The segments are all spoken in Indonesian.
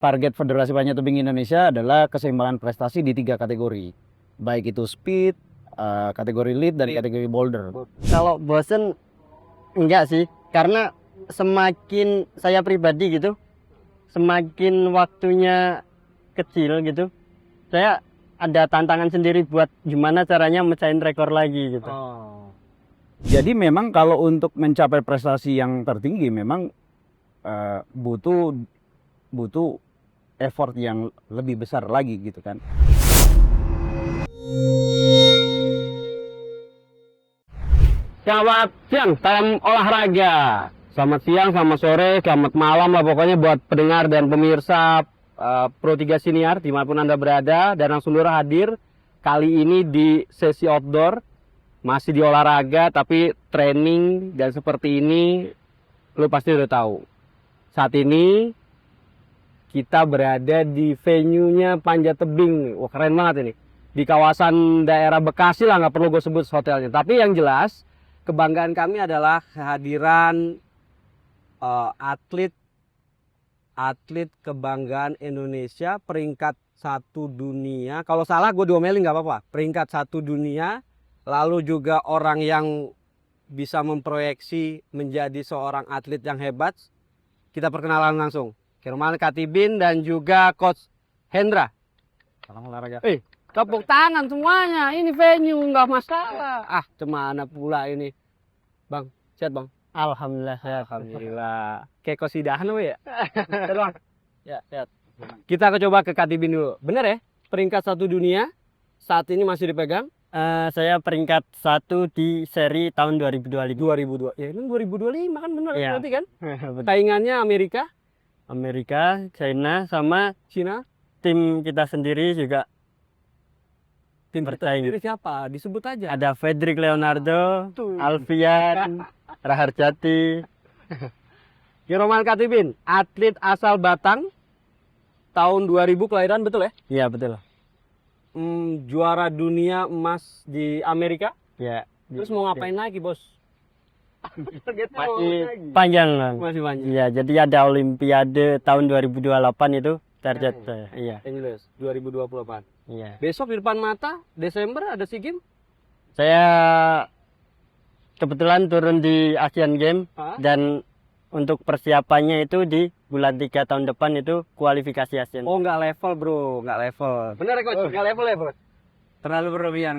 target Federasi Panjat Tebing Indonesia adalah keseimbangan prestasi di 3 kategori, baik itu speed, kategori lead, dan kategori boulder. Kalau bosen enggak sih, karena semakin saya pribadi gitu, semakin waktunya kecil gitu, saya ada tantangan sendiri buat gimana caranya mecahin rekor lagi gitu. Jadi memang kalau untuk mencapai prestasi yang tertinggi memang butuh effort yang lebih besar lagi gitu kan. Selamat siang, salam olahraga. Selamat siang, selamat sore, selamat malam lah pokoknya buat pendengar dan pemirsa Pro 3 Siniar dimanapun Anda berada. Dan langsung hadir kali ini di sesi outdoor. Masih di olahraga tapi training, dan seperti ini lu pasti udah tahu. Saat ini kita berada di venue-nya Panjat Tebing. Wah, keren banget ini. Di kawasan daerah Bekasi lah, nggak perlu gue sebut hotelnya. Tapi yang jelas kebanggaan kami adalah kehadiran atlet kebanggaan Indonesia, peringkat 1 dunia. Kalau salah gue diomelin nggak apa-apa. Peringkat 1 dunia, lalu juga orang yang bisa memproyeksi menjadi seorang atlet yang hebat. Kita perkenalan langsung. Kirman Katibin dan juga Coach Hendra. Salam olahraga. Tepuk tangan semuanya. Ini venue nggak masalah. Cemana pula ini, Bang? Sehat, Bang? Alhamdulillah sehat. Alhamdulillah. Kayak kosidahan lo ya? Sehat, Bang? Ya, sehat. Kita coba ke Katibin dulu. Bener ya? Peringkat 1 dunia saat ini masih dipegang? Saya peringkat 1 di seri tahun 2025. 2002. Ya ini 2025 kan, bener Iya. berarti kan? Saingannya Amerika, China, sama Cina. tim kita sendiri juga Tim bersaing. sendiri siapa? Disebut aja. Ada Fedrik Leonardo, Tuh. Alfian, Raharjati. Kiroman Katibin, atlet asal Batang, tahun 2000 kelahiran, betul ya? Iya betul. Juara dunia emas di Amerika. Ya. Terus mau ngapain lagi, Bos? Masih panjang lah. Masih panjang. Iya, jadi ada Olimpiade tahun 2028 itu target saya. Iya. Angeles 2028. Iya. Besok di depan mata, Desember ada SEA Games. Saya kebetulan turun di Asian Games dan untuk persiapannya itu di bulan 3 tahun depan itu kualifikasi Asian. Oh, nggak level, Bro, nggak level. Bener ya, Coach? Nggak level ya, Bro? Terlalu berlebihan.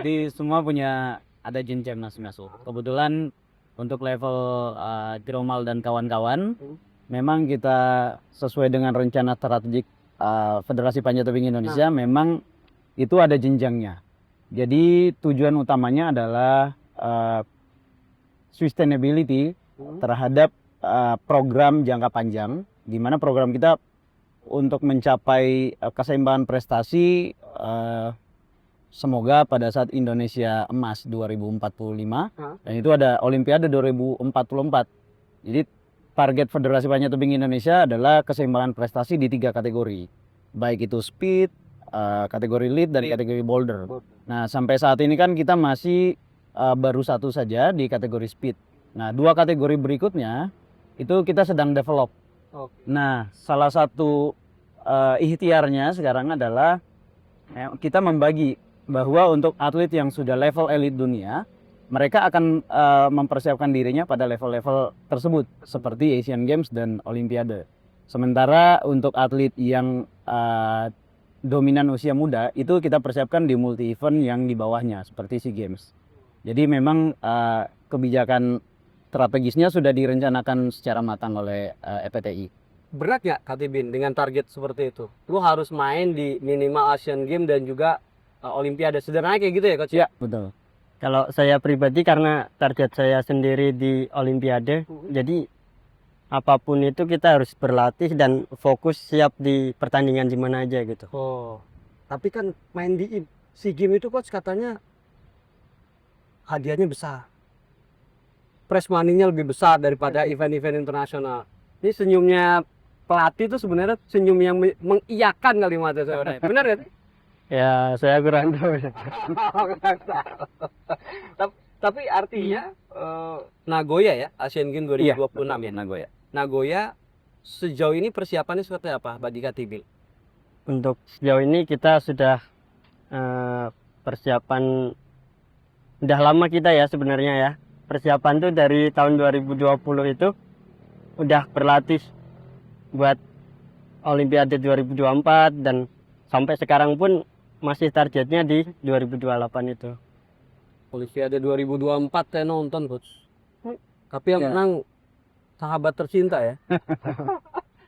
Jadi semua punya ada jenjang masing-masing. Kebetulan untuk level Tiromal dan kawan-kawan, memang kita sesuai dengan rencana strategik Federasi Panjat Tebing Indonesia, memang itu ada jenjangnya. Jadi tujuan utamanya adalah sustainability terhadap program jangka panjang, di mana program kita untuk mencapai keseimbangan prestasi semoga pada saat Indonesia emas 2045 dan itu ada Olimpiade 2044. Jadi target Federasi Panjat Tebing Indonesia adalah keseimbangan prestasi di 3 kategori, baik itu speed, kategori lead, dan kategori boulder. Nah, sampai saat ini kan kita masih baru 1 saja di kategori speed. Nah, 2 kategori berikutnya itu kita sedang develop. Nah, salah satu ikhtiarnya sekarang adalah kita membagi bahwa untuk atlet yang sudah level elit dunia, mereka akan mempersiapkan dirinya pada level-level tersebut seperti Asian Games dan Olimpiade. Sementara untuk atlet yang dominan usia muda itu kita persiapkan di multi event yang di bawahnya seperti SEA Games. Jadi memang kebijakan strategisnya sudah direncanakan secara matang oleh EPTI. Berat nggak, Katibin, dengan target seperti itu? Lu harus main di minimal Asian Games dan juga Olimpiade. Sederhananya kayak gitu ya, Coach? Ya, betul. Kalau saya pribadi karena target saya sendiri di Olimpiade, jadi apapun itu kita harus berlatih dan fokus siap di pertandingan di mana aja gitu. Oh, tapi kan main di SEA Games itu, Coach, katanya hadiahnya besar. Prize money-nya lebih besar daripada event-event internasional. Ini senyumnya pelatih itu sebenarnya senyum yang mengiyakan kalimatnya, saya. Benar ya? Ya, saya kurang tahu. Tapi artinya Nagoya ya, Asian Games 2026 ya. Nagoya. Nagoya sejauh ini persiapannya seperti apa bagi Katibil? Untuk sejauh ini kita sudah persiapan, udah lama kita ya sebenarnya ya. Persiapan tuh dari tahun 2020 itu udah berlatih buat Olimpiade 2024 dan sampai sekarang pun masih targetnya di 2028 itu. Olimpiade 2024 saya nonton coach. Tapi yang Ya. menang sahabat tercinta ya.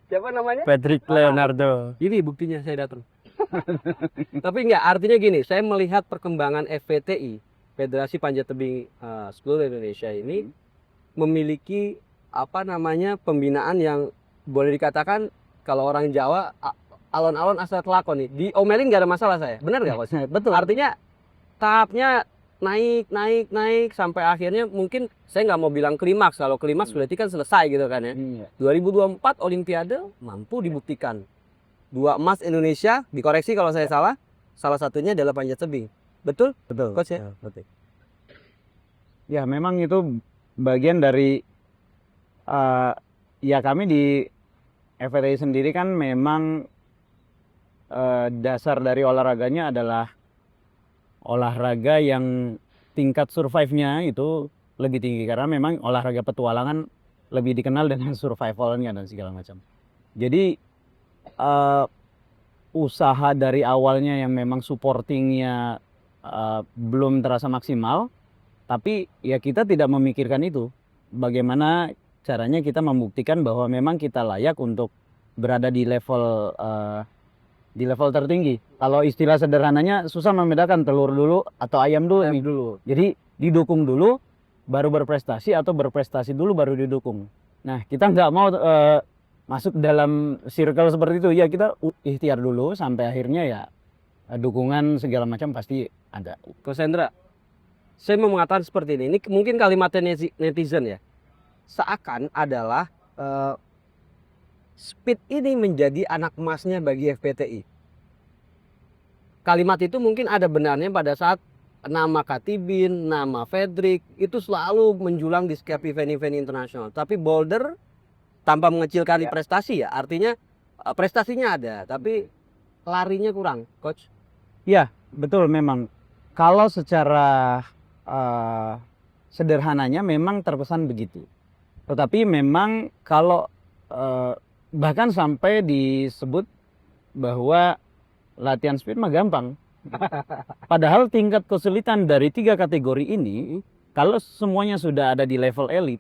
Siapa namanya? Patrick Leonardo. Ini buktinya saya datang. Tapi enggak, artinya gini, saya melihat perkembangan FPTI, Federasi Panjat Tebing seluruh Indonesia ini memiliki apa namanya pembinaan yang boleh dikatakan kalau orang Jawa alon-alon asal kelakon nih. Diomelin nggak ada masalah saya. Benar nggak coach? Betul. Artinya tahapnya naik sampai akhirnya mungkin saya nggak mau bilang klimaks, kalau klimaks berarti kan selesai gitu kan ya. 2024 Olimpiade mampu dibuktikan 2 emas Indonesia, dikoreksi kalau saya salah satunya adalah panjat tebing, betul Betul. coach ya? Betul. Ya memang itu bagian dari ya kami di FPTI sendiri kan memang dasar dari olahraganya adalah olahraga yang tingkat survive-nya itu lebih tinggi karena memang olahraga petualangan lebih dikenal dengan survivalnya dan segala macam. Jadi usaha dari awalnya yang memang supportingnya belum terasa maksimal, tapi ya kita tidak memikirkan itu. Bagaimana caranya kita membuktikan bahwa memang kita layak untuk berada di level tertinggi. Kalau istilah sederhananya susah membedakan telur dulu atau ayam dulu. Jadi didukung dulu baru berprestasi atau berprestasi dulu baru didukung. Nah kita nggak mau masuk dalam circle seperti itu. Ya kita ikhtiar dulu sampai akhirnya ya dukungan segala macam pasti ada. Coach Hendra, saya mau mengatakan seperti ini. Ini mungkin kalimatnya netizen ya. Seakan adalah speed ini menjadi anak emasnya bagi FPTI. Kalimat itu mungkin ada benarnya pada saat nama Katibin, nama Fedrik itu selalu menjulang di setiap event-event internasional. Tapi boulder tanpa mengecilkan prestasi ya, artinya prestasinya ada, tapi larinya kurang, coach. Ya betul memang. Kalau secara sederhananya memang terkesan begitu. Tetapi memang kalau bahkan sampai disebut bahwa latihan speed mah gampang. Padahal tingkat kesulitan dari 3 kategori ini, kalau semuanya sudah ada di level elit,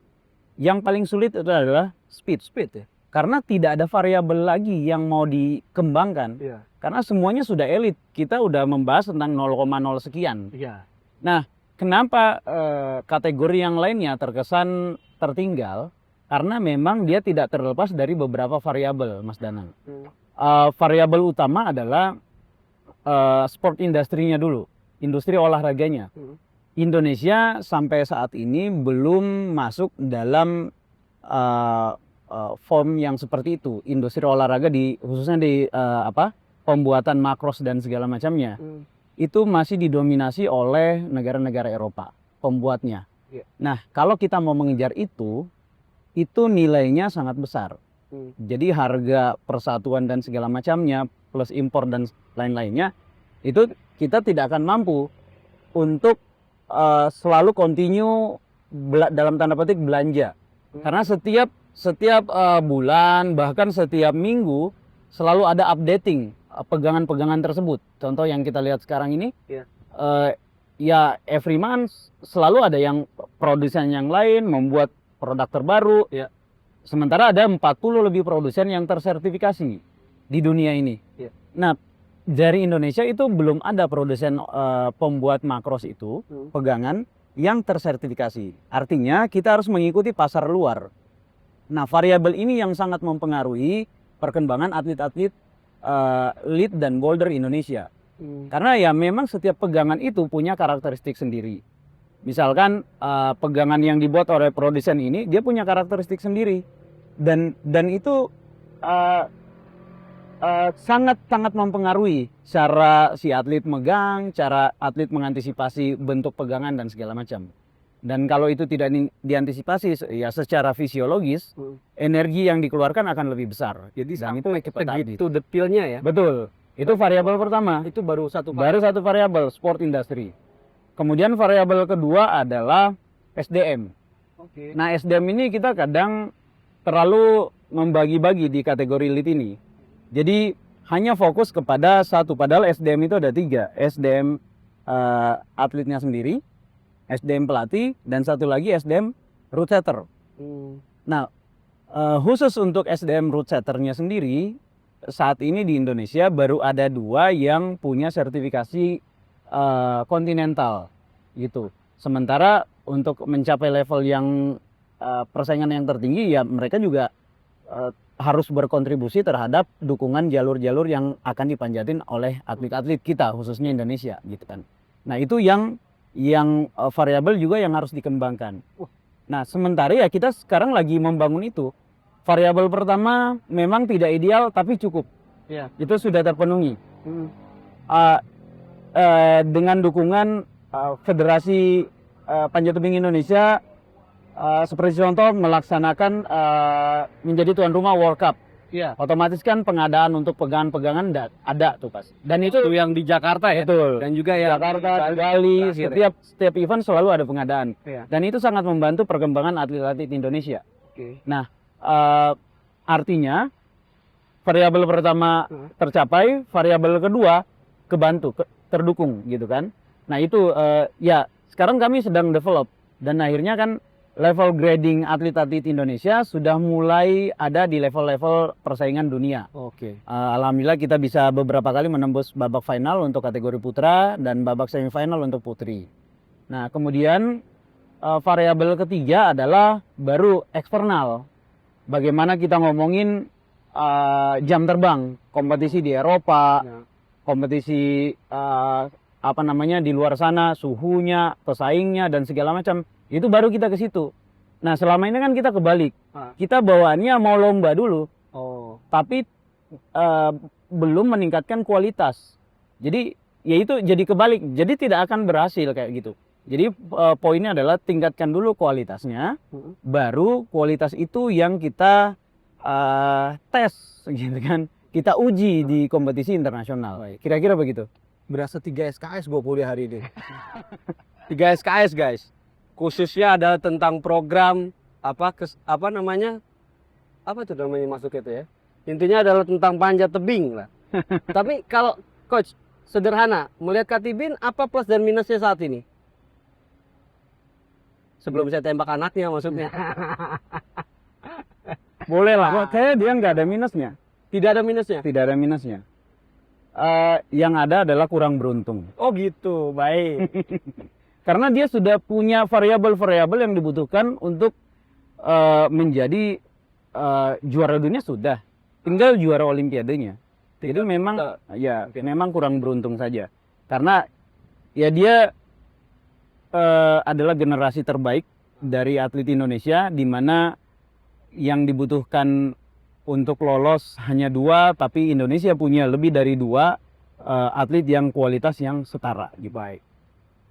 yang paling sulit itu adalah speed ya. Karena tidak ada variabel lagi yang mau dikembangkan. Karena semuanya sudah elit. Kita udah membahas tentang 0,0 sekian. Nah, kenapa kategori yang lainnya terkesan tertinggal? Karena memang dia tidak terlepas dari beberapa variabel, Mas Danang. Variabel utama adalah sport industrinya dulu, industri olahraganya. Indonesia sampai saat ini belum masuk dalam form yang seperti itu, industri olahraga khususnya di pembuatan makros dan segala macamnya. Itu masih didominasi oleh negara-negara Eropa pembuatnya. Nah, kalau kita mau mengejar itu nilainya sangat besar. Jadi harga persatuan dan segala macamnya plus impor dan lain-lainnya itu kita tidak akan mampu untuk selalu continue dalam tanda petik belanja. Karena setiap bulan bahkan setiap minggu selalu ada updating pegangan-pegangan tersebut. Contoh yang kita lihat sekarang ini, ya every month selalu ada yang produsen yang lain membuat produk terbaru. Sementara ada 40 lebih produsen yang tersertifikasi di dunia ini. Nah, dari Indonesia itu belum ada produsen pembuat makros itu, pegangan yang tersertifikasi. Artinya kita harus mengikuti pasar luar. Nah, variabel ini yang sangat mempengaruhi perkembangan atlet-atlet lead dan boulder Indonesia. Karena ya memang setiap pegangan itu punya karakteristik sendiri. Misalkan pegangan yang dibuat oleh produsen ini dia punya karakteristik sendiri dan itu sangat mempengaruhi cara si atlet megang, cara atlet mengantisipasi bentuk pegangan dan segala macam. Dan kalau itu tidak diantisipasi ya secara fisiologis, energi yang dikeluarkan akan lebih besar. Jadi Dan itu sampai cepat habis. segitu detailnya ya. Betul. Itu variabel pertama. Itu baru satu Baru satu variabel, sport industry. Kemudian variabel kedua adalah SDM. Oke. Nah, SDM ini kita kadang terlalu membagi-bagi di kategori lead ini. Jadi hanya fokus kepada satu, padahal SDM itu ada 3. SDM atletnya sendiri, SDM pelatih, dan satu lagi SDM route setter. Nah, khusus untuk SDM route setternya sendiri, saat ini di Indonesia baru ada 2 yang punya sertifikasi kontinental gitu. Sementara untuk mencapai level yang persaingan yang tertinggi ya mereka juga harus berkontribusi terhadap dukungan jalur-jalur yang akan dipanjatin oleh atlet-atlet kita khususnya Indonesia gitu kan. Nah, itu yang variabel juga yang harus dikembangkan. Nah, sementara ya kita sekarang lagi membangun itu. Variabel pertama memang tidak ideal tapi cukup. Iya. Itu sudah terpenuhi. Dengan dukungan Federasi Panjat Tebing Indonesia, seperti contoh melaksanakan menjadi tuan rumah World Cup. Iya. Otomatis kan pengadaan untuk pegangan-pegangan ada tuh pas. Dan itu yang di Jakarta ya. betul. Dan juga ya Jakarta, Bali, terakhir setiap event selalu ada pengadaan. Iya. Dan itu sangat membantu perkembangan atlet-atlet Indonesia. Oke. Nah, artinya variabel pertama tercapai, variabel kedua kebantu, terdukung gitu kan. Nah, itu ya sekarang kami sedang develop dan akhirnya kan level grading atlet-atlet Indonesia sudah mulai ada di level-level persaingan dunia. Oke. Alhamdulillah kita bisa beberapa kali menembus babak final untuk kategori putra dan babak semifinal untuk putri. Nah, kemudian variabel ketiga adalah baru eksternal. Bagaimana kita ngomongin jam terbang, kompetisi di Eropa, Ya. kompetisi di luar sana, suhunya, pesaingnya dan segala macam. Itu baru kita ke situ. Nah, selama ini kan kita kebalik. Kita bawaannya mau lomba dulu, Oh. tapi belum meningkatkan kualitas. Jadi ya itu jadi kebalik. Jadi tidak akan berhasil kayak gitu. Jadi poinnya adalah tingkatkan dulu kualitasnya, baru kualitas itu yang kita tes gitu kan. Kita uji di kompetisi internasional. Kira-kira begitu. Berasa 3 SKS gue kuliah hari ini. 3 SKS guys. Khususnya adalah tentang program apa namanya masuknya itu ya. Intinya adalah tentang panjat tebing lah. Tapi kalau coach sederhana melihat Katibin apa plus dan minusnya saat ini? Sebelum saya tembak anaknya maksudnya. Boleh lah. Buat saya dia nggak ada minusnya. Tidak ada minusnya. Tidak ada minusnya. Yang ada adalah kurang beruntung. Oh gitu, baik. Karena dia sudah punya variabel-variabel yang dibutuhkan untuk menjadi juara dunia sudah. Tinggal juara olimpiadenya. Itu memang memang kurang beruntung saja. Karena ya dia adalah generasi terbaik dari atlet Indonesia di mana yang dibutuhkan untuk lolos hanya 2, tapi Indonesia punya lebih dari 2 atlet yang kualitas yang setara. Baik.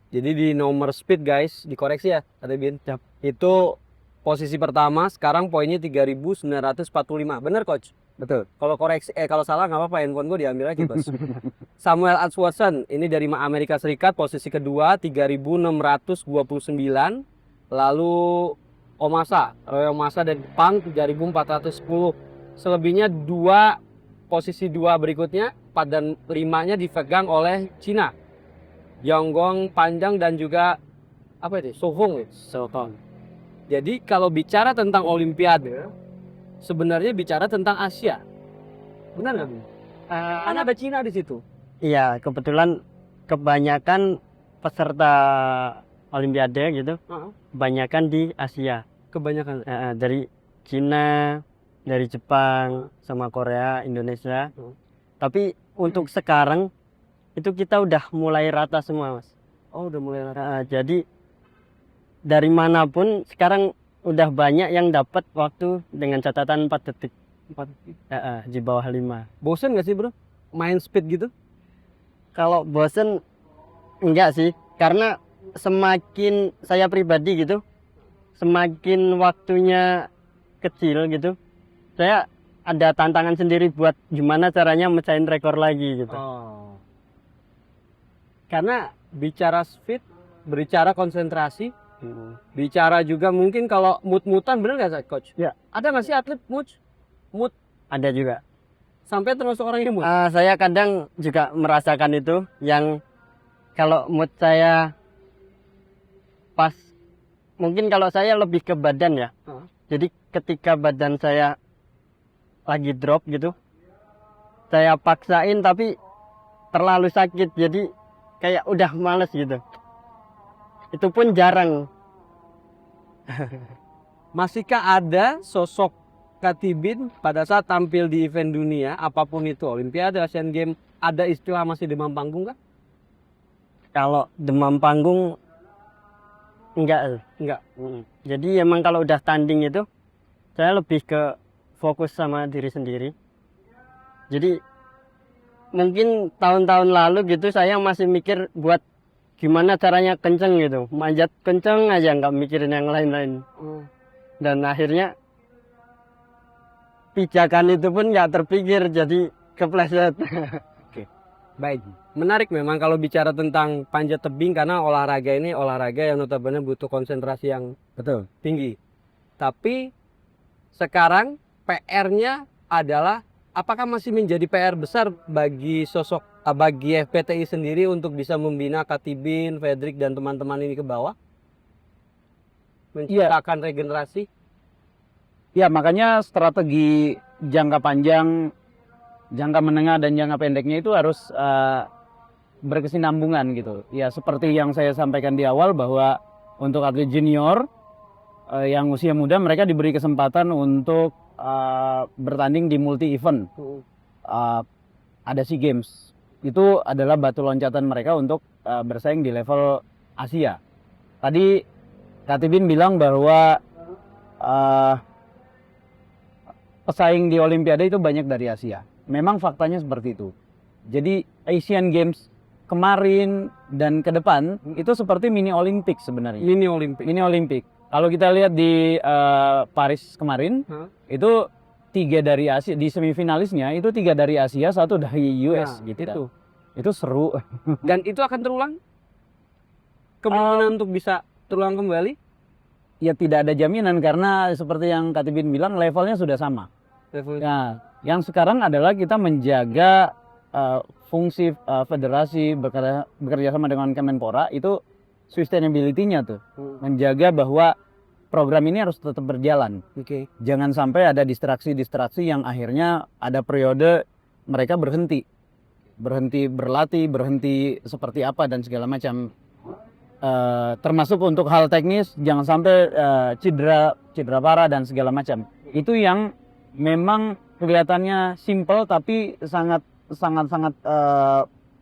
Jadi di nomor speed guys, dikoreksi ya, Katibin. Itu posisi pertama, sekarang poinnya 3.945. Bener coach? Betul. Kalau koreksi, kalau salah nggak apa-apa, handphone gue diambil aja bos. Samuel Atswatson, ini dari Amerika Serikat, posisi kedua 3.629. Lalu Omasa dari Jepang 3.410. Selebihnya posisi 2 berikutnya 4 dan 5-nya dipegang oleh Cina. Yonggong, Panjang dan juga Sohong. Jadi kalau bicara tentang Olimpiade, sebenarnya bicara tentang Asia. Benar nggak? Kan ada Cina di situ. Iya, kebetulan kebanyakan peserta Olimpiade gitu, kebanyakan di Asia. Kebanyakan. Dari Cina, dari Jepang, sama Korea, Indonesia. Tapi untuk sekarang itu kita udah mulai rata semua, Mas. Oh, udah mulai rata. Jadi dari manapun sekarang udah banyak yang dapat waktu dengan catatan 4 detik. 4 detik. Di bawah 5. Bosen nggak sih bro? Main speed gitu? Kalau bosen enggak sih, karena semakin saya pribadi gitu, semakin waktunya kecil gitu, saya ada tantangan sendiri buat gimana caranya mecahin rekor lagi gitu. Oh. Karena bicara speed, berbicara konsentrasi, bicara juga mungkin kalau mood-moodan, bener nggak coach? Ya. Ada nggak sih atlet mood Ada juga. sampai termasuk orang yang mood? Saya kadang juga merasakan itu, yang kalau mood saya pas, mungkin kalau saya lebih ke badan ya. Jadi ketika badan saya lagi drop gitu, saya paksain tapi terlalu sakit, jadi kayak udah males gitu. Itu pun jarang. Masihkah ada sosok Katibin pada saat tampil di event dunia, apapun itu, Olimpiade, Asian Games, ada istilah masih demam panggung kah? Kalau demam panggung enggak. Jadi emang kalau udah tanding itu saya lebih ke fokus sama diri sendiri. Jadi mungkin tahun-tahun lalu gitu saya masih mikir buat gimana caranya kenceng gitu, manjat kenceng aja, nggak mikirin yang lain-lain. Dan akhirnya pijakan itu pun nggak terpikir, jadi kepleset. Baik, menarik memang kalau bicara tentang panjat tebing, karena olahraga ini olahraga yang notabene butuh konsentrasi yang Betul. tinggi. Tapi sekarang PR-nya adalah apakah masih menjadi PR besar bagi bagi FPTI sendiri untuk bisa membina Katibin, Fredrik dan teman-teman ini ke bawah? Menciptakan regenerasi? Ya, makanya strategi jangka panjang, jangka menengah dan jangka pendeknya itu harus berkesinambungan gitu. Ya, seperti yang saya sampaikan di awal bahwa untuk atlet junior yang usia muda, mereka diberi kesempatan untuk bertanding di multi event. Ada SEA Games. Itu adalah batu loncatan mereka untuk bersaing di level Asia. Tadi Katibin bilang bahwa pesaing di Olimpiade itu banyak dari Asia. Memang faktanya seperti itu. Jadi Asian Games kemarin dan ke depan itu seperti mini Olimpik sebenarnya. Mini Olimpik. Mini Olimpik. Kalau kita lihat di Paris kemarin, itu 3 dari Asia, di semifinalisnya itu 3 dari Asia, 1 dari US gitu. Itu seru. Dan itu akan terulang? Kemungkinan untuk bisa terulang kembali? Ya tidak ada jaminan karena seperti yang Katibin bilang levelnya sudah sama. Nah, yang sekarang adalah kita menjaga fungsi federasi bekerja sama dengan Kemenpora, itu sustainability-nya tuh. Menjaga bahwa program ini harus tetap berjalan. Jangan sampai ada distraksi-distraksi yang akhirnya ada periode mereka berhenti berlatih, berhenti seperti apa dan segala macam. Termasuk untuk hal teknis, jangan sampai cedera parah dan segala macam. Itu yang memang kelihatannya simple tapi sangat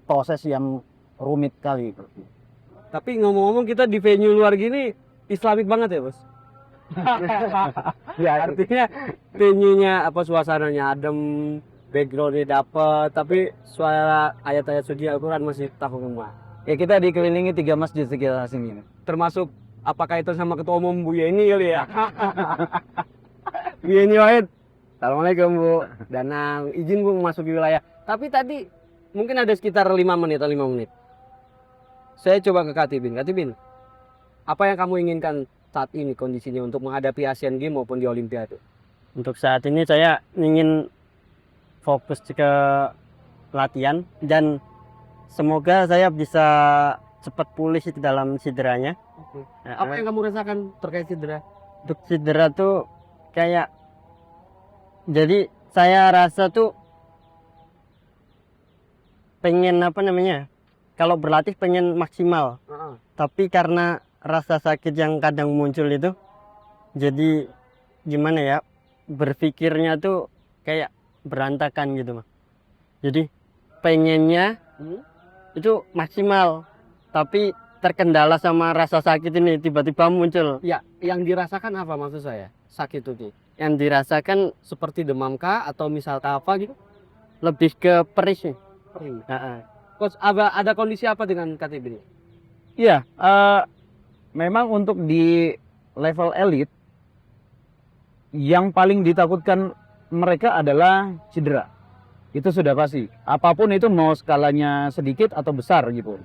proses yang rumit kali. Tapi ngomong-ngomong, kita di venue luar gini Islamik banget ya, Bos? Ya, artinya venue-nya suasananya adem, background-nya dapet, tapi suara ayat-ayat suci Al-Quran masih tahu semua. Ya, kita dikelilingi 3 masjid sekitar sini. Termasuk apakah itu sama ketua umum Bu Yeni kali ya? Bu Yeni Wahid. Assalamualaikum Bu. Danang, izin Bu memasuki wilayah. Tapi tadi mungkin ada sekitar 5 menit atau 5 menit. Saya coba ke Katibin. Katibin, apa yang kamu inginkan saat ini kondisinya untuk menghadapi Asian Games maupun di Olimpiade? Untuk saat ini saya ingin fokus ke latihan dan semoga saya bisa cepat pulih dalam cederanya. Apa yang kamu rasakan terkait cedera? Untuk cedera tuh kayak, jadi saya rasa tuh pengen kalau berlatih pengen maksimal, tapi karena rasa sakit yang kadang muncul itu, jadi gimana ya, berpikirnya tuh kayak berantakan gitu mah. Jadi pengennya itu maksimal, tapi terkendala sama rasa sakit ini tiba-tiba muncul. Ya, yang dirasakan apa maksud saya? Sakit itu Yang dirasakan seperti demam kah atau misal apa gitu? lebih ke perih sih. Coach, ada kondisi apa dengan KTB ini? Iya, memang untuk di level elit yang paling ditakutkan mereka adalah cedera. Itu sudah pasti. Apapun itu mau skalanya sedikit atau besar gitu.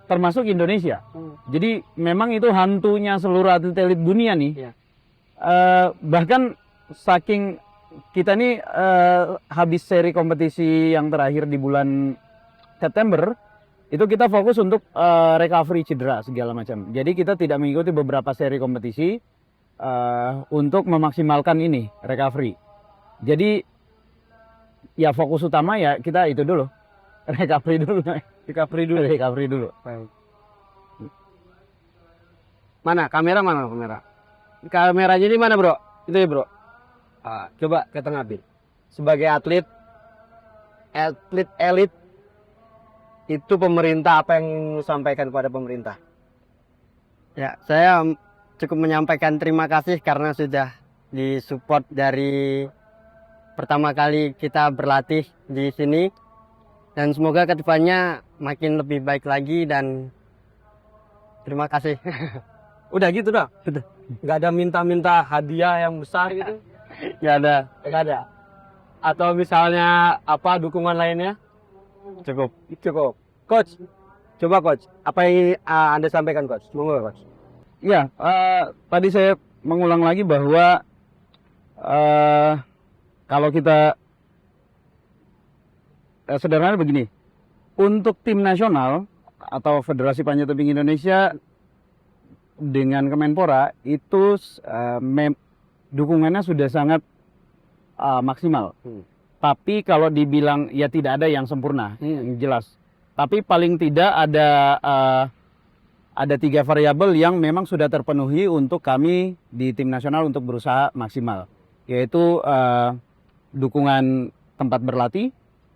Termasuk Indonesia. Jadi memang itu hantunya seluruh atlet elit dunia nih. Iya. Bahkan saking kita nih habis seri kompetisi yang terakhir di bulan September, itu kita fokus untuk recovery cedera segala macam. Jadi kita tidak mengikuti beberapa seri kompetisi untuk memaksimalkan ini recovery. Jadi ya fokus utama ya kita itu dulu, recovery dulu. Recovery dulu. Baik. Mana kamera, mana kamera? Kameranya di mana, bro? Itu ya, bro. Coba ke tengah, Bin. Sebagai atlet elit, itu pemerintah, apa yang sampaikan kepada pemerintah? Ya, saya cukup menyampaikan terima kasih karena sudah disupport dari pertama kali kita berlatih di sini, dan semoga kedepannya makin lebih baik lagi, dan terima kasih. Udah gitu dah. Nggak ada minta-minta hadiah yang besar gitu? Nggak ada. Nggak ada. Atau misalnya apa dukungan lainnya? Cukup. Cukup. Coach, coba coach, apa yang Anda sampaikan coach? Monggo coach. Ya, tadi saya mengulang lagi bahwa kalau kita sederhana begini, untuk tim nasional atau Federasi Panjat Tebing Indonesia dengan Kemenpora itu dukungannya sudah sangat maksimal. Tapi kalau dibilang ya tidak ada yang sempurna, yang jelas. Tapi paling tidak ada 3 variabel yang memang sudah terpenuhi untuk kami di tim nasional untuk berusaha maksimal, yaitu dukungan tempat berlatih,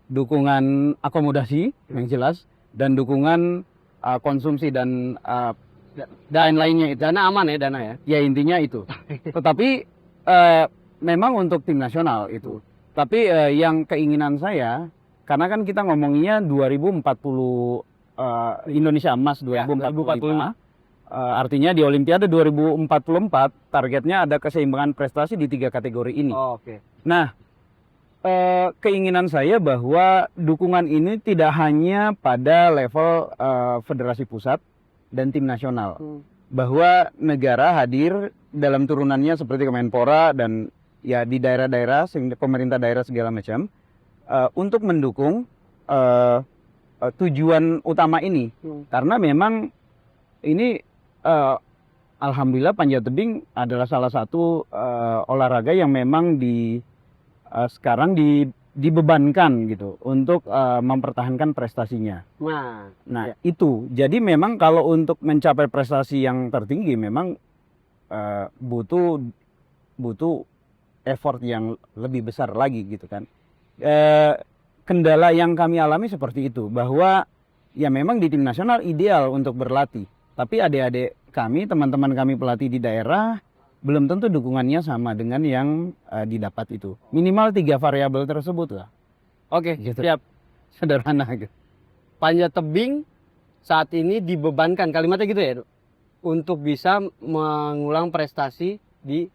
dukungan akomodasi yang jelas, dan dukungan konsumsi dan lainnya itu. Dana aman ya, dana ya? Ya intinya itu. Tetapi memang untuk tim nasional itu. Tapi yang keinginan saya, karena kan kita ngomonginnya 2040 Indonesia emas 2045. Artinya di Olimpiade 2044 targetnya ada keseimbangan prestasi di 3 kategori ini. Oh, oke. Nah, keinginan saya bahwa dukungan ini tidak hanya pada level federasi pusat dan tim nasional, bahwa negara hadir dalam turunannya seperti Kemenpora dan ya di daerah-daerah, pemerintah daerah segala macam, untuk mendukung tujuan utama ini. Karena memang ini alhamdulillah panjat tebing adalah salah satu olahraga yang memang sekarang dibebankan gitu untuk mempertahankan prestasinya. Nah, itu. Jadi memang kalau untuk mencapai prestasi yang tertinggi memang butuh effort yang lebih besar lagi gitu kan. Kendala yang kami alami seperti itu, bahwa ya memang di tim nasional ideal untuk berlatih, tapi adik-adik kami, teman-teman kami pelatih di daerah belum tentu dukungannya sama dengan yang didapat itu. Minimal 3 variabel tersebut lah. Oke, Gitu. siap. Sederhana gitu. Panjat tebing saat ini dibebankan, kalimatnya gitu ya, untuk bisa mengulang prestasi di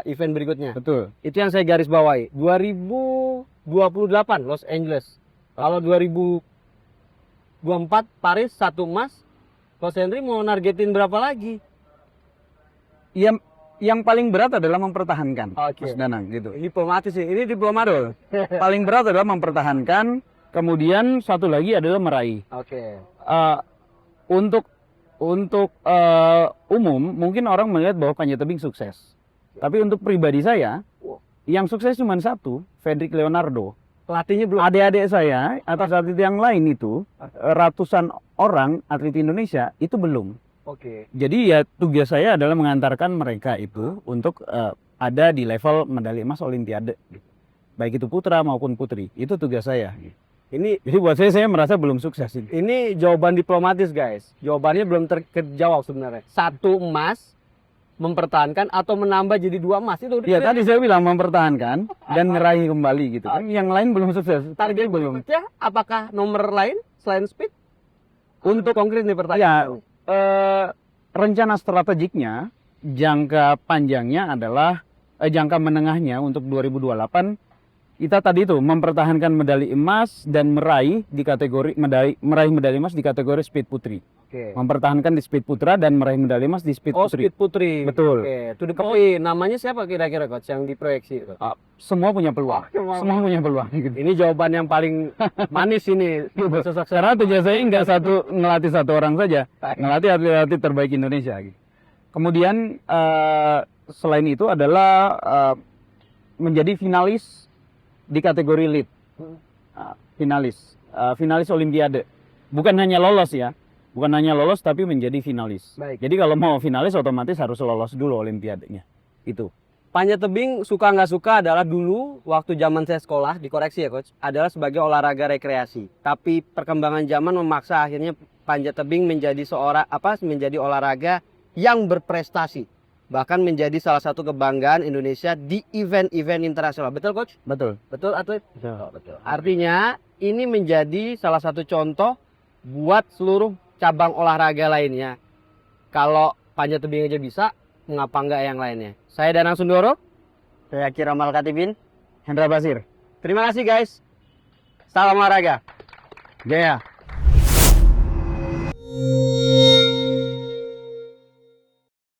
event berikutnya. Betul. Itu yang saya garis bawahi. 2028 Los Angeles. Kalau 2024 Paris 1 emas, Coach Henry mau nargetin berapa lagi? Yang paling berat adalah mempertahankan. Oke. Mas Danang gitu. Diplomatis sih. Ini diplomat. Paling berat adalah mempertahankan, kemudian satu lagi adalah meraih. Oke. Untuk umum mungkin orang melihat bahwa panjat tebing sukses. Tapi untuk pribadi saya, yang sukses cuma satu, Fedrik Leonardo. Pelatihnya belum. Adik-adik saya atau atlet yang lain itu, ratusan orang atlet Indonesia itu belum. Oke. Jadi ya tugas saya adalah mengantarkan mereka itu untuk ada di level medali emas Olimpiade. Baik itu putra maupun putri. Itu tugas saya. Jadi buat saya merasa belum sukses ini. Ini jawaban diplomatis, guys. Jawabannya belum terjawab sebenarnya. 1 emas mempertahankan atau menambah jadi 2 emas itu udah. Ya tadi saya bilang mempertahankan dan ngeraih kembali gitu kan. Yang lain belum sukses. Target belum. Ya, apakah nomor lain selain speed Untuk konkret nih Ya, pertanyaan. rencana strategiknya, jangka panjangnya adalah jangka menengahnya untuk 2028 kita tadi itu mempertahankan medali emas dan meraih medali emas di kategori speed putri. Oke. Mempertahankan di speed putra dan meraih medali emas di speed Oh, putri. Speed Putri. Betul. Oke, to the point. Namanya siapa kira-kira coach yang diproyeksi? Coach? Semua punya peluang. Semua punya peluang. Gitu. Ini jawaban yang paling manis ini. Sosok Karena tujuan saya nggak ngelatih satu orang saja, ngelatih atlet-atlet terbaik Indonesia. Gitu. Kemudian selain itu adalah menjadi finalis di kategori lead, finalis Olimpiade. Bukan hanya lolos ya, bukan hanya lolos tapi menjadi finalis. Baik. Jadi kalau mau finalis otomatis harus lolos dulu Olimpiadenya. Itu. Panjat tebing suka nggak suka adalah dulu waktu zaman saya sekolah, dikoreksi ya coach, adalah sebagai olahraga rekreasi. Tapi perkembangan zaman memaksa akhirnya panjat tebing menjadi menjadi olahraga yang berprestasi. Bahkan menjadi salah satu kebanggaan Indonesia di event-event internasional. Betul coach? Betul. Betul atlet? Betul. Artinya ini menjadi salah satu contoh buat seluruh cabang olahraga lainnya. Kalau panjat tebing aja bisa, mengapa enggak yang lainnya? Saya Danang Sundoro. Saya Kiramal Katibin. Hendra Basir. Terima kasih guys. Salam olahraga. Jaya.